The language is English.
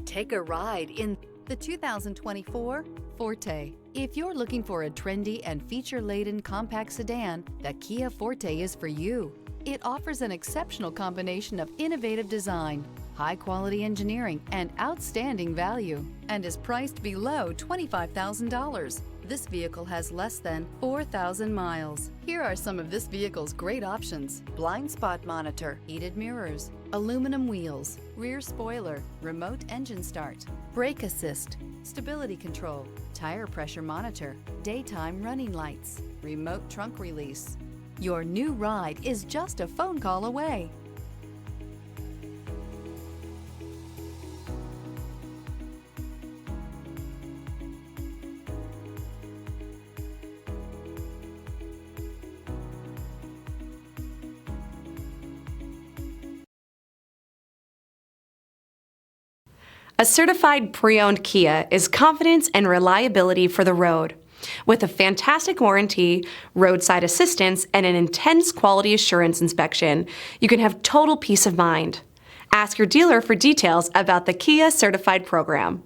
Take a ride in the 2024 Forte. If you're looking for a trendy and feature-laden compact sedan, the Kia Forte is for you. It offers an exceptional combination of innovative design, high-quality engineering, and outstanding value, and is priced below $25,000. This vehicle has less than 4,000 miles. Here are some of this vehicle's great options: blind spot monitor, heated mirrors, aluminum wheels, rear spoiler, remote engine start, brake assist, stability control, tire pressure monitor, daytime running lights, remote trunk release. Your new ride is just a phone call away. A certified pre-owned Kia is confidence and reliability for the road. With a fantastic warranty, roadside assistance, and an intense quality assurance inspection, you can have total peace of mind. Ask your dealer for details about the Kia Certified program.